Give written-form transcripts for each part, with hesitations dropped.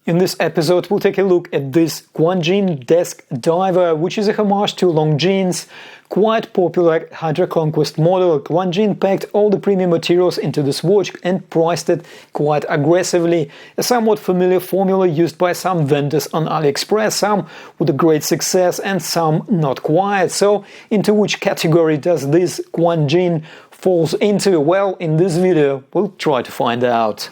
In this episode, we'll take a look at this GUANQIN desk diver, which is a homage to Longines' quite popular Hydroconquest model. GUANQIN packed all the premium materials into this watch and priced it quite aggressively, a somewhat familiar formula used by some vendors on AliExpress, some with a great success and some not quite. So, into which category does this GUANQIN falls into? Well, in this video, we'll try to find out.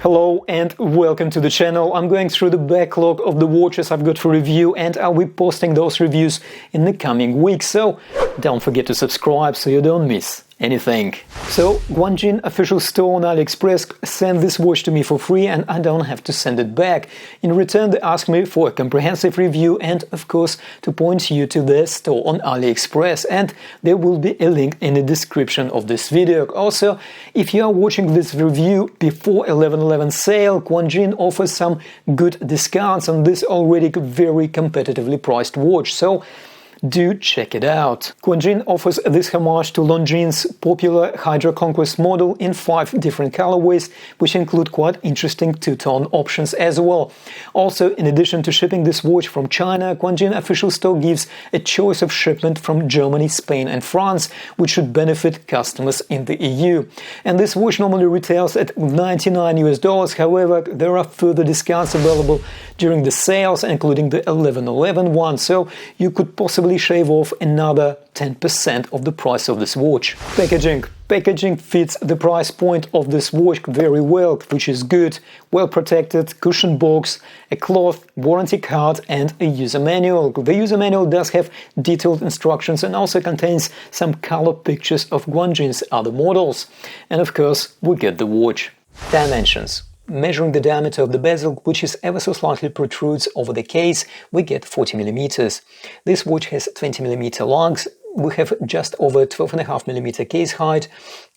Hello and welcome to the channel. I'm going through the backlog of the watches I've got for review, and I'll be posting those reviews in the coming weeks, so don't forget to subscribe so you don't miss anything. So, GUANQIN Official Store on AliExpress sent this watch to me for free and I don't have to send it back. In return, they asked me for a comprehensive review and, of course, to point you to their store on AliExpress, and there will be a link in the description of this video. Also, if you are watching this review before 11/11 sale, GUANQIN offers some good discounts on this already very competitively priced watch, so do check it out. GUANQIN offers this homage to Longines' popular Hydroconquest model in 5 different colorways, which include quite interesting two-tone options as well. Also, in addition to shipping this watch from China, GUANQIN Official Store gives a choice of shipment from Germany, Spain and France, which should benefit customers in the EU. And this watch normally retails at $99 US, however, there are further discounts available during the sales, including the 11/11 one, so you could possibly shave off another 10% of the price of this watch. Packaging fits the price point of this watch very well, which is good. Well protected, cushion box, a cloth, warranty card and a user manual. The user manual does have detailed instructions and also contains some color pictures of GUANQIN's other models. And of course, we get the watch. Dimensions. Measuring the diameter of the bezel, which is ever so slightly protrudes over the case, we get 40 mm. This watch has 20 mm lugs. We have just over 12.5 mm case height,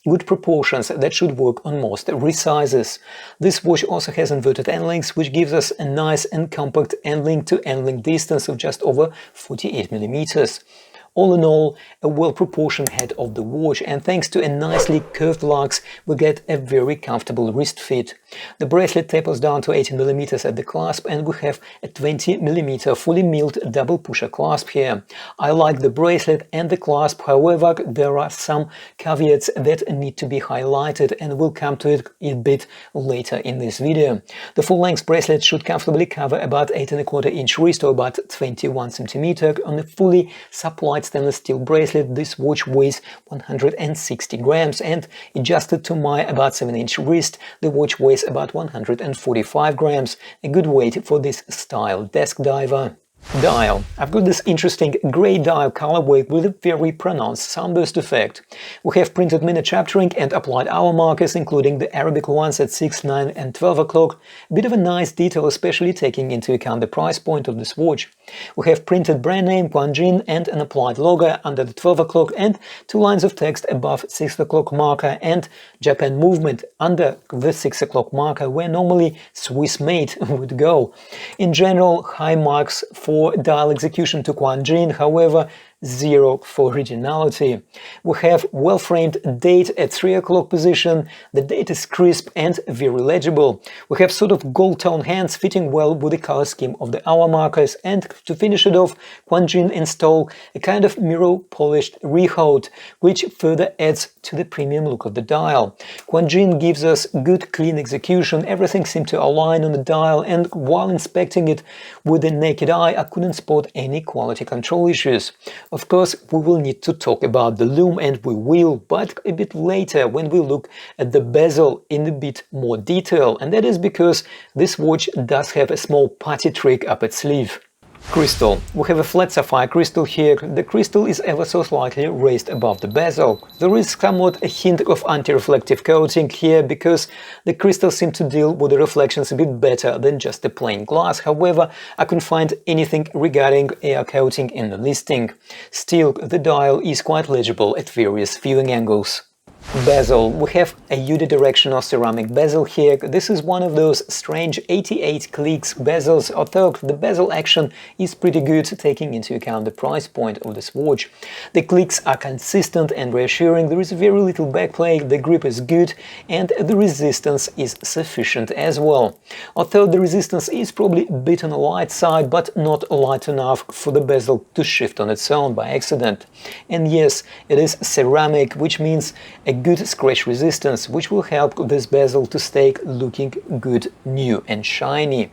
good proportions that should work on most wrist sizes. This watch also has inverted end links, which gives us a nice and compact end link to end link distance of just over 48 mm. All in all, a well-proportioned head of the watch, and thanks to a nicely curved lugs, we get a very comfortable wrist fit. The bracelet tapers down to 18 mm at the clasp, and we have a 20 mm fully milled double pusher clasp here. I like the bracelet and the clasp, however, there are some caveats that need to be highlighted, and we'll come to it a bit later in this video. The full-length bracelet should comfortably cover about 8¼ inch wrist or about 21 cm. On a fully supplied stainless steel bracelet, this watch weighs 160 grams, and adjusted to my about 7-inch wrist, the watch weighs about 145 grams, a good weight for this style desk diver. Dial. I've got this interesting grey dial colorway with a very pronounced sunburst effect. We have printed minute chaptering and applied hour markers, including the Arabic ones at 6, 9 and 12 o'clock. A bit of a nice detail, especially taking into account the price point of this watch. We have printed brand name GUANQIN and an applied logo under the 12 o'clock and 2 lines of text above 6 o'clock marker and Japan movement under the 6 o'clock marker, where normally Swiss made would go. In general, high marks for dial execution to GUANQIN, however, 0 for originality. We have well-framed date at 3 o'clock position. The date is crisp and very legible. We have sort of gold-tone hands fitting well with the color scheme of the hour markers, and to finish it off, GUANQIN install a kind of mirror-polished rehaut, which further adds to the premium look of the dial. GUANQIN gives us good clean execution, everything seemed to align on the dial, and while inspecting it with the naked eye, I couldn't spot any quality control issues. Of course, we will need to talk about the lume, and we will, but a bit later when we look at the bezel in a bit more detail, and that is because this watch does have a small party trick up its sleeve. Crystal. We have a flat sapphire crystal here. The crystal is ever so slightly raised above the bezel. There is somewhat a hint of anti-reflective coating here, because the crystal seems to deal with the reflections a bit better than just the plain glass. However, I couldn't find anything regarding air coating in the listing. Still, the dial is quite legible at various viewing angles. Bezel. We have a unidirectional ceramic bezel here. This is one of those strange 88 clicks bezels, although the bezel action is pretty good taking into account the price point of this watch. The clicks are consistent and reassuring, there is very little backplay, the grip is good, and the resistance is sufficient as well. Although the resistance is probably a bit on the light side, but not light enough for the bezel to shift on its own by accident. And yes, it is ceramic, which means a good scratch resistance, which will help this bezel to stay looking good, new and shiny.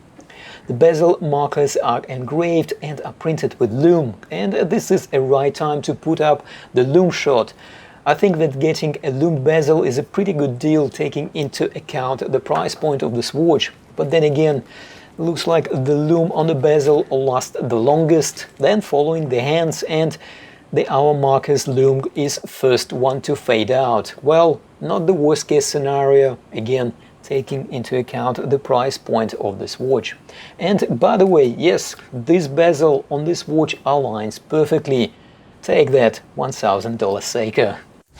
The bezel markers are engraved and are printed with lume, and this is a right time to put up the lume shot. I think that getting a lume bezel is a pretty good deal taking into account the price point of this watch, but then again, looks like the lume on the bezel lasts the longest, then following the hands, and the hour marker's lume is first one to fade out. Well, not the worst case scenario, again, taking into account the price point of this watch. And by the way, yes, this bezel on this watch aligns perfectly. Take that, $1,000 Seiko.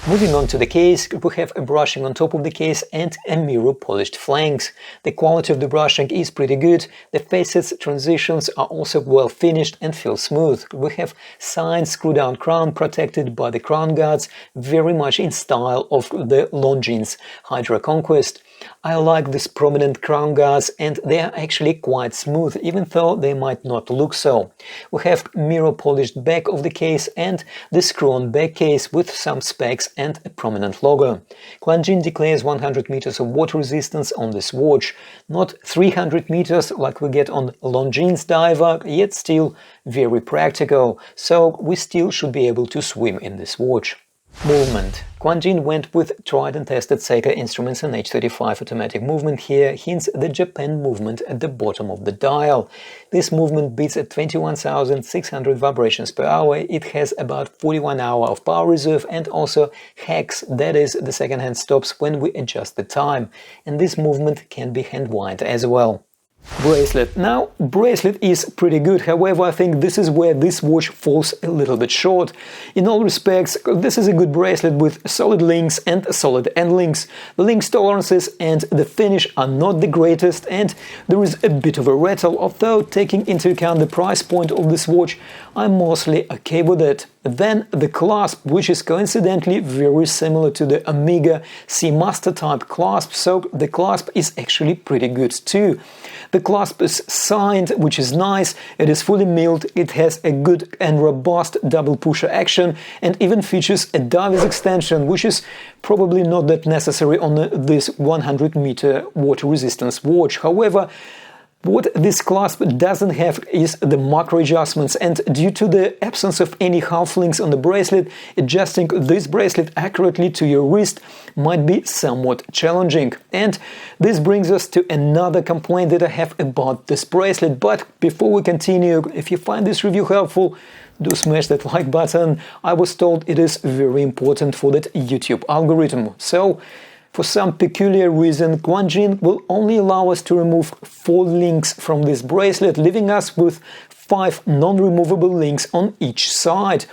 Moving on to the case, we have a brushing on top of the case and a mirror polished flanks. The quality of the brushing is pretty good, the facets transitions are also well finished and feel smooth. We have signed screw-down crown protected by the crown guards, very much in style of the Longines Hydroconquest. I like these prominent crown guards, and they are actually quite smooth, even though they might not look so. We have mirror polished back of the case and the screw-on back case with some specs and a prominent logo. GUANQIN declares 100 meters of water resistance on this watch, not 300 meters like we get on Longines diver, yet still very practical, so we still should be able to swim in this watch. Movement. GUANQIN went with tried and tested Seiko instruments and H35 automatic movement here, hence the Japan movement at the bottom of the dial. This movement beats at 21,600 vibrations per hour, it has about 41 hours of power reserve and also hex, that is the second-hand stops when we adjust the time, and this movement can be hand-wind as well. Bracelet. Now, bracelet is pretty good, however, I think this is where this watch falls a little bit short. In all respects, this is a good bracelet with solid links and solid end links. The links tolerances and the finish are not the greatest, and there is a bit of a rattle, although taking into account the price point of this watch, I'm mostly okay with it. Then the clasp, which is coincidentally very similar to the Omega Seamaster type clasp, so the clasp is actually pretty good too. The clasp is signed, which is nice, it is fully milled, it has a good and robust double pusher action, and even features a diver's extension, which is probably not that necessary on this 100-meter water resistance watch. However, what this clasp doesn't have is the macro adjustments, and due to the absence of any half links on the bracelet, adjusting this bracelet accurately to your wrist might be somewhat challenging. And this brings us to another complaint that I have about this bracelet. But before we continue, if you find this review helpful, do smash that like button. I was told it is very important for that YouTube algorithm. So, for some peculiar reason, GUANQIN will only allow us to remove 4 links from this bracelet, leaving us with 5 non-removable links on each side.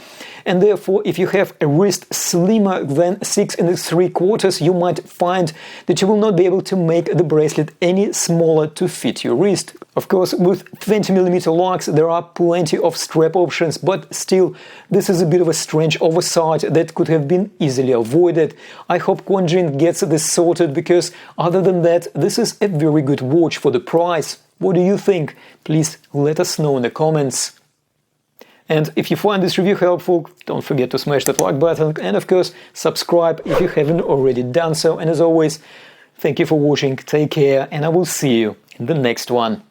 And therefore, if you have a wrist slimmer than 6 3/4, you might find that you will not be able to make the bracelet any smaller to fit your wrist. Of course, with 20mm locks there are plenty of strap options, but still, this is a bit of a strange oversight that could have been easily avoided. I hope GUANQIN gets this sorted, because other than that, this is a very good watch for the price. What do you think? Please let us know in the comments. And if you find this review helpful, don't forget to smash that like button and of course subscribe if you haven't already done so. And as always, thank you for watching, take care, and I will see you in the next one.